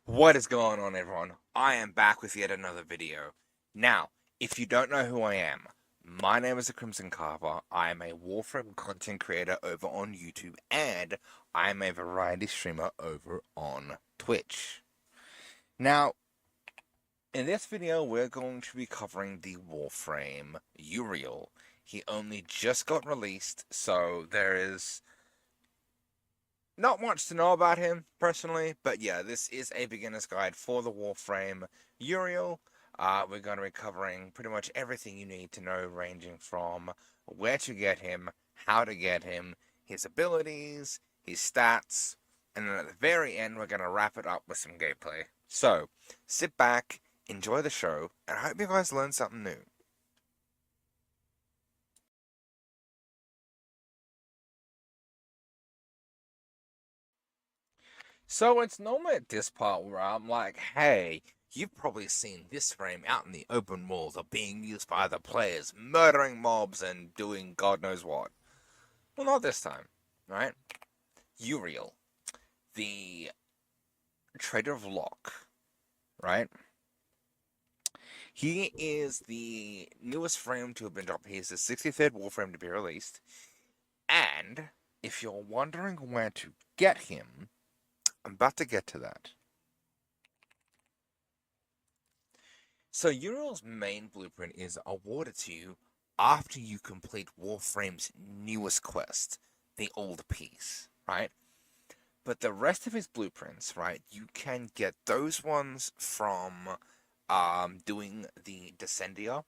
What is going on, everyone? I am back with yet another video. Now, if you don't know who I am, my name is the Crimson Carver. I am a Warframe content creator over on YouTube, and I am a variety streamer over on Twitch. Now, in this video, we're going to be covering the Warframe Uriel. He only just got released, so there is not much to know about him, personally, but yeah, this is a beginner's guide for the Warframe Uriel. We're going to be covering pretty much everything you need to know, ranging from where to get him, how to get him, his abilities, his stats, and then at the very end, we're going to wrap it up with some gameplay. So, sit back, enjoy the show, and I hope you guys learned something new. So it's normally at this part where I'm like, hey, you've probably seen this frame out in the open world of being used by other players, murdering mobs and doing God knows what. Well, not this time, right? Uriel, the Trader of Locke, right? He is the newest frame to have been dropped. He is the 63rd Warframe to be released. And if you're wondering where to get him, I'm about to get to that. So Uriel's main blueprint is awarded to you after you complete Warframe's newest quest, the Old Peace, right? But the rest of his blueprints, right, you can get those ones from doing the Descendia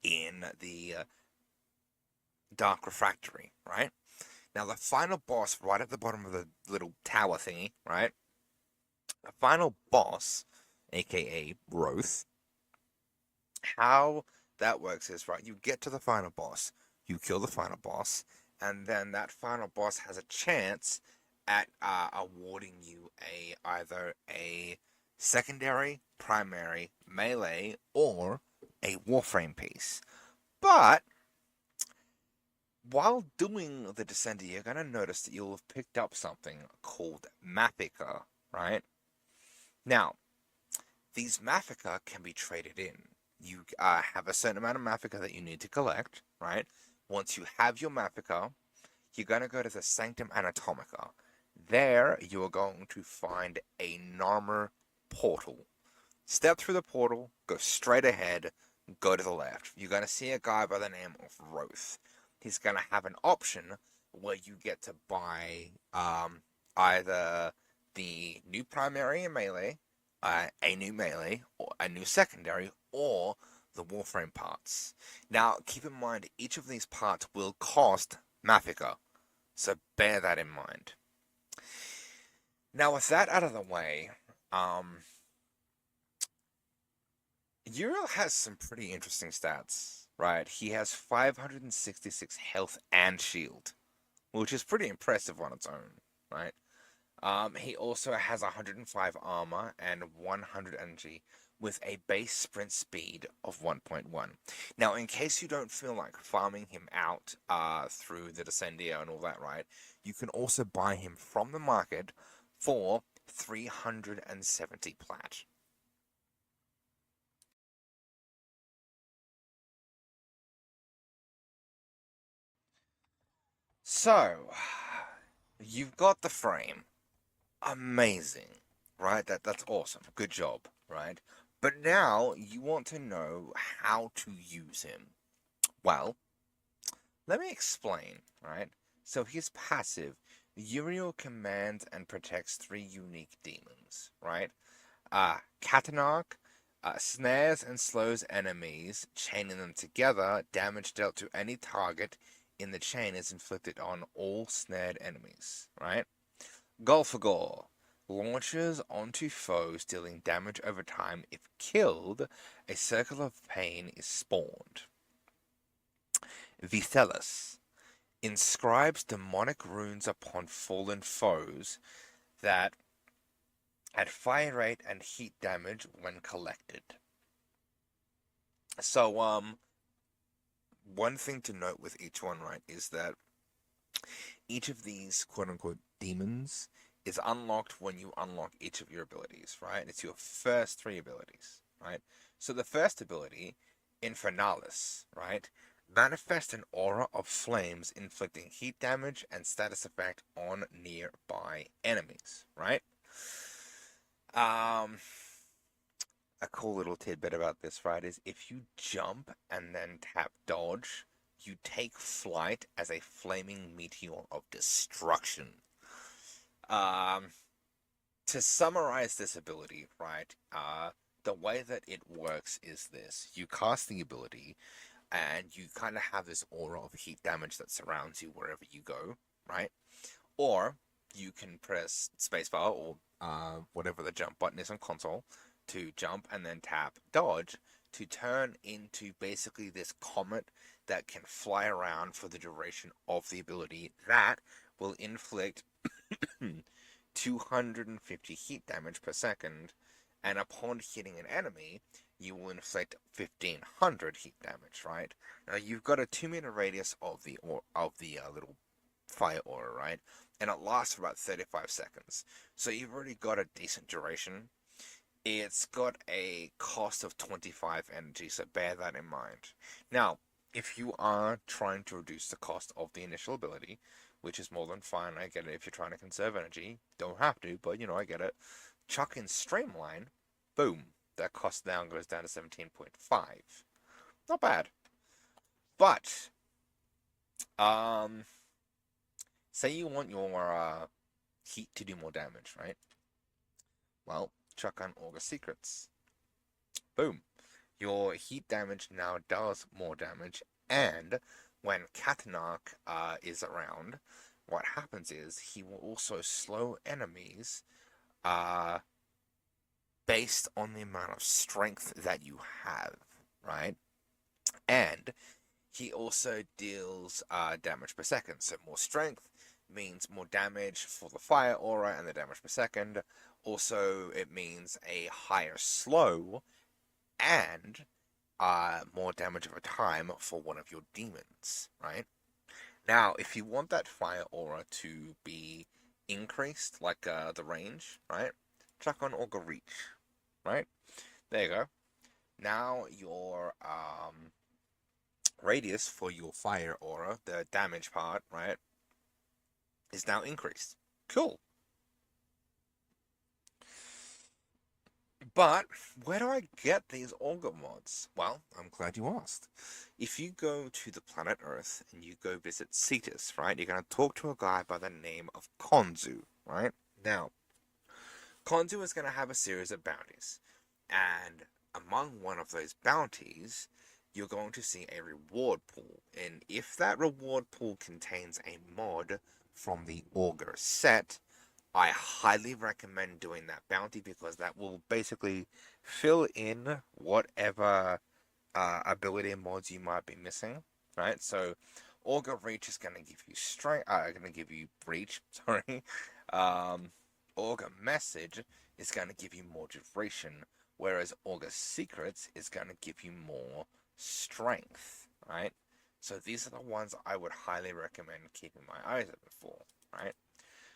in the Dark Refractory, right? Now the final boss right at the bottom of the little tower thingy, right? The final boss, aka Roth, how that works is, right, you get to the final boss, you kill the final boss, and then that final boss has a chance at awarding you either a secondary, primary, melee, or a Warframe piece. But while doing the Descender, you're going to notice that you'll have picked up something called Mappica, right? Now, these Mappica can be traded in. You have a certain amount of Mappica that you need to collect, right? Once you have your Mappica, you're going to go to the Sanctum Anatomica. There, you are going to find a Narmer portal. Step through the portal, go straight ahead, go to the left. You're going to see a guy by the name of Roth. He's going to have an option where you get to buy either the new primary and melee, a new melee, or a new secondary, or the Warframe parts. Now, keep in mind, each of these parts will cost Mappica, so bear that in mind. Now, with that out of the way, Uriel has some pretty interesting stats, right? He has 566 health and shield, which is pretty impressive on its own, right? He also has 105 armor and 100 energy with a base sprint speed of 1.1. Now, in case you don't feel like farming him out through the Descendia and all that, right, you can also buy him from the market for 370 plat. So, you've got the frame. Amazing, right? That's awesome. Good job, right? But now you want to know how to use him. Well, let me explain, right? So his passive, Uriel commands and protects three unique demons, right? Catanarch, snares and slows enemies, chaining them together. Damage dealt to any target in the chain is inflicted on all snared enemies, right? Golfagor launches onto foes, dealing damage over time. If killed, a circle of pain is spawned. Vithellus inscribes demonic runes upon fallen foes that add fire rate and heat damage when collected. So, one thing to note with each one, right, is that each of these quote unquote demons is unlocked when you unlock each of your abilities, right? It's your first three abilities, right? So the first ability, Infernalis, right? Manifest an aura of flames inflicting heat damage and status effect on nearby enemies, right? Um, a cool little tidbit about this, right, is if you jump and then tap dodge, you take flight as a flaming meteor of destruction. Um, to summarize this ability, right, the way that it works is this. You cast the ability, and you kind of have this aura of heat damage that surrounds you wherever you go, right? Or you can press spacebar or whatever the jump button is on console to jump and then tap dodge to turn into basically this comet that can fly around for the duration of the ability that will inflict 250 heat damage per second, and upon hitting an enemy, you will inflict 1500 heat damage. Right now, you've got a 2 meter radius of the little fire aura, right, and it lasts for about 35 seconds. So you've already got a decent duration. It's got a cost of 25 energy, so bear that in mind. Now, if you are trying to reduce the cost of the initial ability, which is more than fine, I get it. If you're trying to conserve energy, don't have to, but I get it. Chuck in Streamline, boom, that cost now goes down to 17.5. Not bad. But, um, say you want your heat to do more damage, right? Well, chuck on August Secrets. Boom. Your heat damage now does more damage, and when Katanark is around, what happens is he will also slow enemies uh, based on the amount of strength that you have, right? And he also deals damage per second, so more strength means more damage for the fire aura and the damage per second. Also, it means a higher slow and more damage over time for one of your demons, right? Now, if you want that fire aura to be increased, like the range, right? Chuck on Augur Reach, right? There you go. Now your radius for your fire aura, the damage part, right, is now increased. Cool. But where do I get these Augur mods? Well, I'm glad you asked. If you go to the planet Earth and you go visit Cetus, right, you're going to talk to a guy by the name of Konzu, right? Now, Konzu is going to have a series of bounties. And among one of those bounties, you're going to see a reward pool. And if that reward pool contains a mod from the Augur set, I highly recommend doing that bounty because that will basically fill in whatever ability mods you might be missing, right? So, Augur Reach is going to give you strength. Going to give you Reach. Sorry. Augur Message is going to give you more duration, whereas Augur Secrets is going to give you more strength, right? So these are the ones I would highly recommend keeping my eyes open for, right?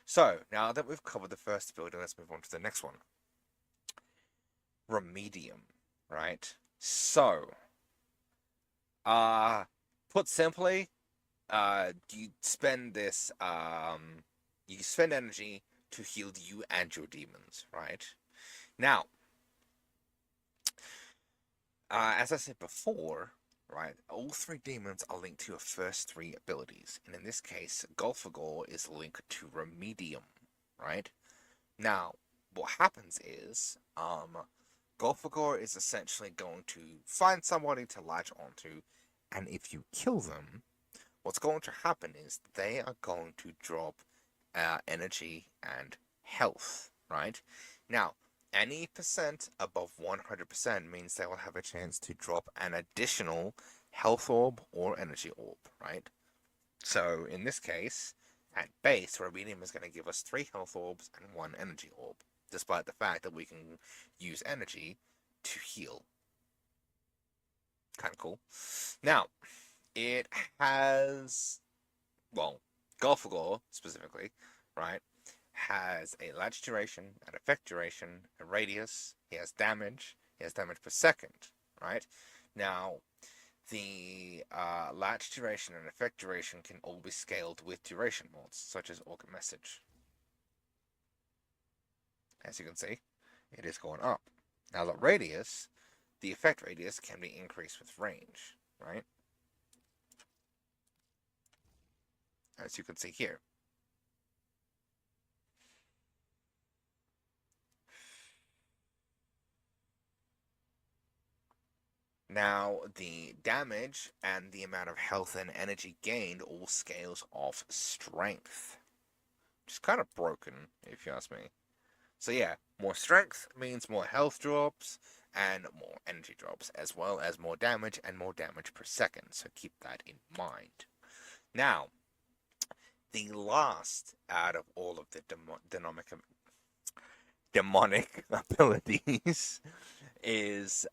So, now that we've covered the first ability, let's move on to the next one. Remedium, right? So, put simply, you spend this, you spend energy to heal you and your demons, right? Now, as I said before, right, all three demons are linked to your first three abilities, and in this case, Golfagor is linked to Remedium, right? Now, what happens is, Golfagor is essentially going to find somebody to latch onto, and if you kill them, what's going to happen is they are going to drop energy and health, right? Now, any percent above 100% means they will have a chance to drop an additional health orb or energy orb, right? So, in this case, at base, Remedium is going to give us 3 health orbs and 1 energy orb, despite the fact that we can use energy to heal. Kind of cool. Now, it has, well, Golfagor specifically, right, has a latch duration, an effect duration, a radius, he has damage per second, right? Now, the latch duration and effect duration can all be scaled with duration mods, such as Orc Message. As you can see, it is going up. Now, the effect radius can be increased with range, right? As you can see here. Now, the damage and the amount of health and energy gained all scales off strength. Which is kind of broken, if you ask me. So yeah, more strength means more health drops and more energy drops, as well as more damage and more damage per second. So keep that in mind. Now, the last out of all of the demonic abilities is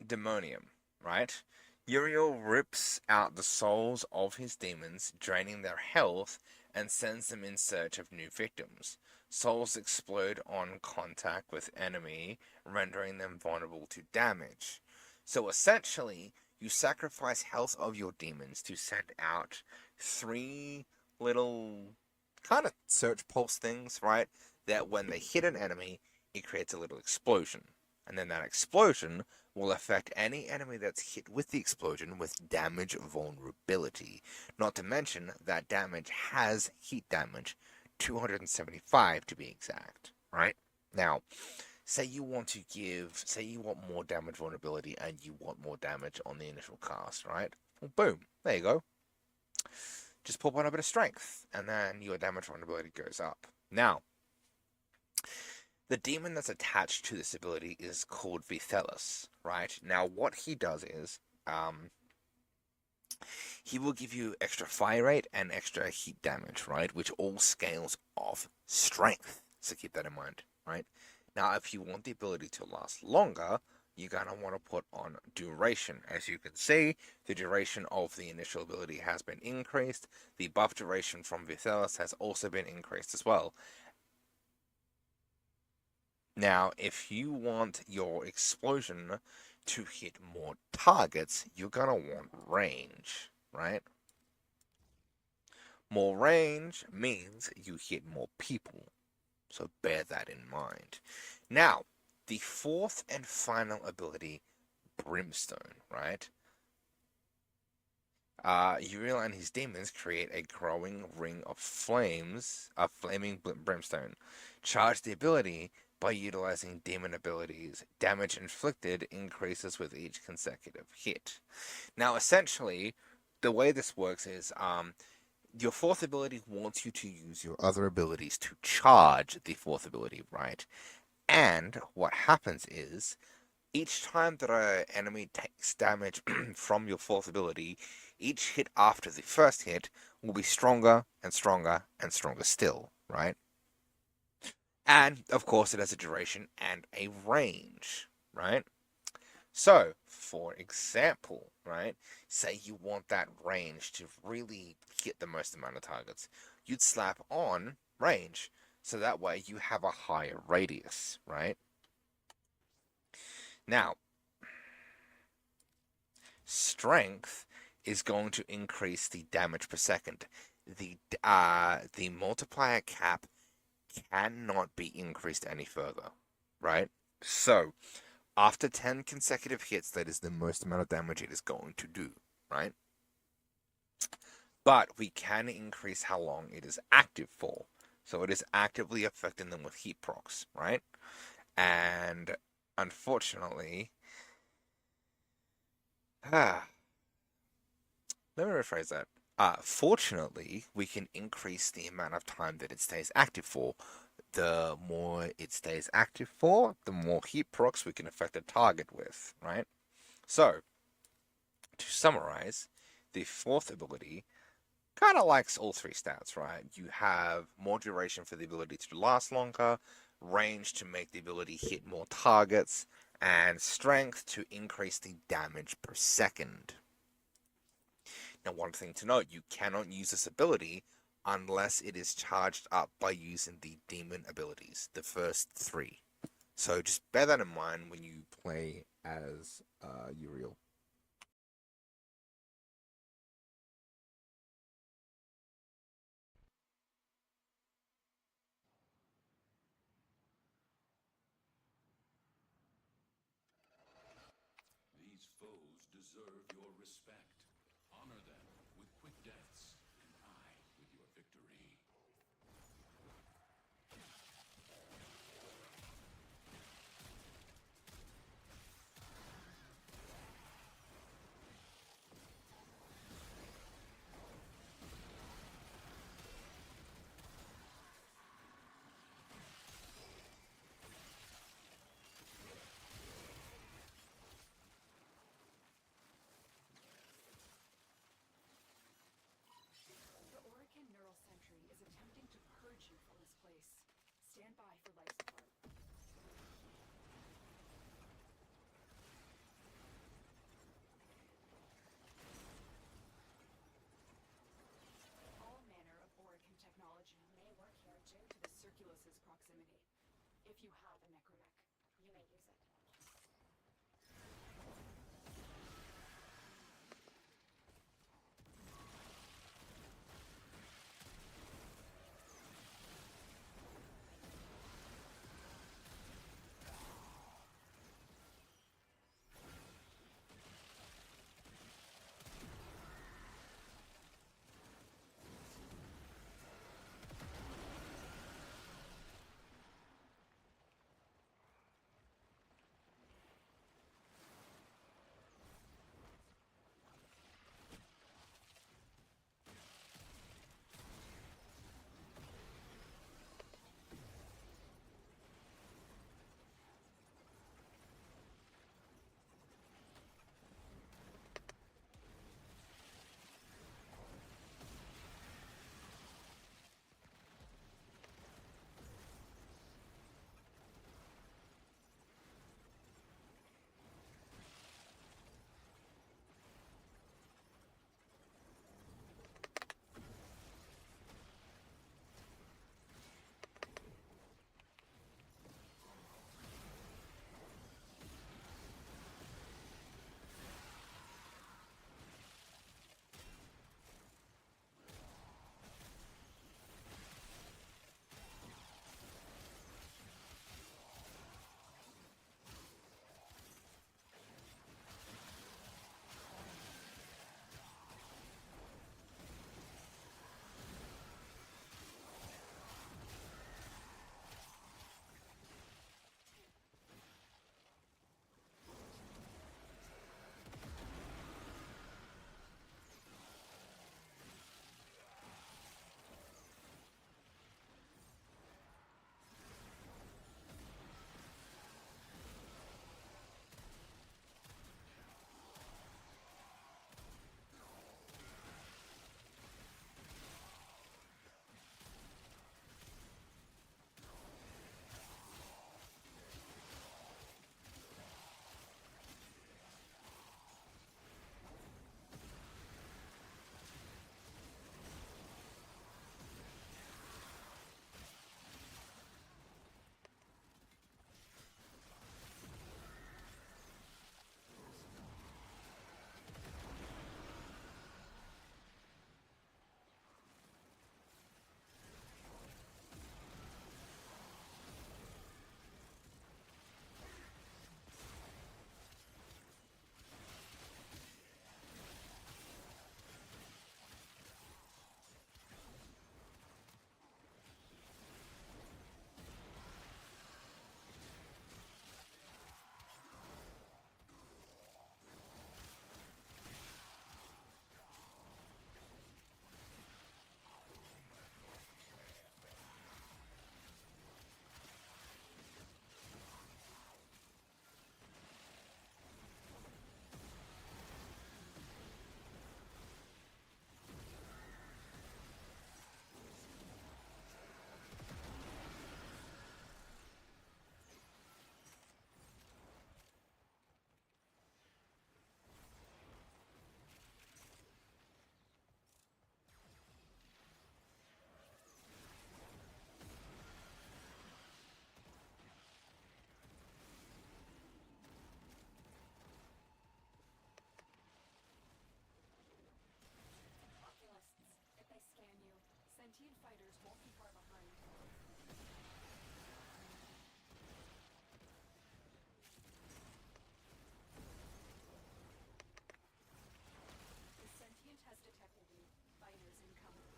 demonium, right? Uriel rips out the souls of his demons, draining their health, and sends them in search of new victims. Souls explode on contact with enemy, rendering them vulnerable to damage. So essentially, you sacrifice health of your demons to send out three little kind of search pulse things, right? That when they hit an enemy, it creates a little explosion. And then that explosion will affect any enemy that's hit with the explosion with damage vulnerability. Not to mention that damage has heat damage, 275 to be exact, right? Now, say you want more damage vulnerability and you want more damage on the initial cast, right? Well, boom, there you go. Just pop on a bit of strength, and then your damage vulnerability goes up. Now, the demon that's attached to this ability is called Vithellus, right? Now, what he does is, he will give you extra fire rate and extra heat damage, right? Which all scales off strength. So keep that in mind, right? Now, if you want the ability to last longer, you're going to want to put on duration. As you can see, the duration of the initial ability has been increased. The buff duration from Vithellus has also been increased as well. Now, if you want your explosion to hit more targets, you're going to want range, right? More range means you hit more people. So bear that in mind. Now, the fourth and final ability, Brimstone, right? Uriel and his demons create a growing ring of flames, of flaming brimstone. Charge the ability by utilizing demon abilities. Damage inflicted increases with each consecutive hit. Now, essentially, the way this works is, your fourth ability wants you to use your other abilities to charge the fourth ability, right? And what happens is, each time that an enemy takes damage from your fourth ability, each hit after the first hit will be stronger and stronger and stronger still, right? And, of course, it has a duration and a range, right? So, for example, right, say you want that range to really hit the most amount of targets, you'd slap on range, so that way you have a higher radius, right? Now, strength is going to increase the damage per second. The multiplier cap cannot be increased any further, right? So, after 10 consecutive hits, that is the most amount of damage it is going to do, right? But we can increase how long it is active for. So it is actively affecting them with heat procs, right? And unfortunately, let me rephrase that. Fortunately, we can increase the amount of time that it stays active for. The more it stays active for, the more heat procs we can affect a target with, right? So, to summarize, the fourth ability kind of likes all three stats, right? You have more duration for the ability to last longer, range to make the ability hit more targets, and strength to increase the damage per second. Now, one thing to note, you cannot use this ability unless it is charged up by using the demon abilities, the first three. So just bear that in mind when you play as Uriel. These foes deserve your respect. Honor them with quick deaths, and I with your victory. The Orican Neural Sentry is attempting to purge you from this place. Stand by for life support. All manner of Orican technology may work here due to the Circulus's proximity. If you have a necrodeck, you may use it. won't be far behind. The sentient has detected me. Fighters incoming.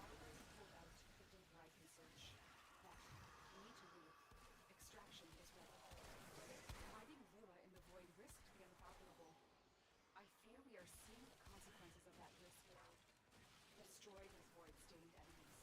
Library pulled out, but didn't ripen search. But we need to leave. Extraction is ready. Hiding Lua in the void risked the unfathomable. I fear we are seeing the consequences of that risk now. Destroy these void-stained enemies.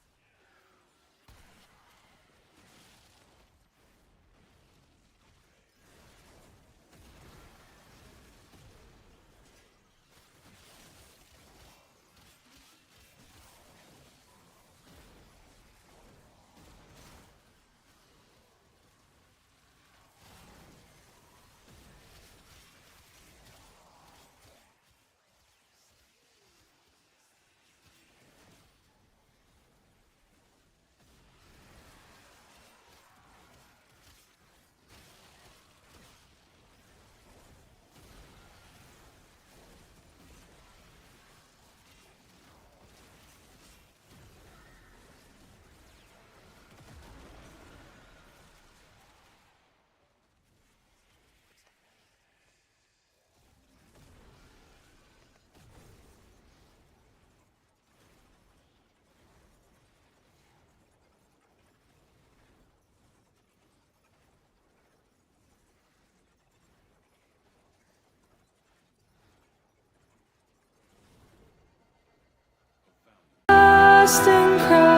A valiant Lost in crowd.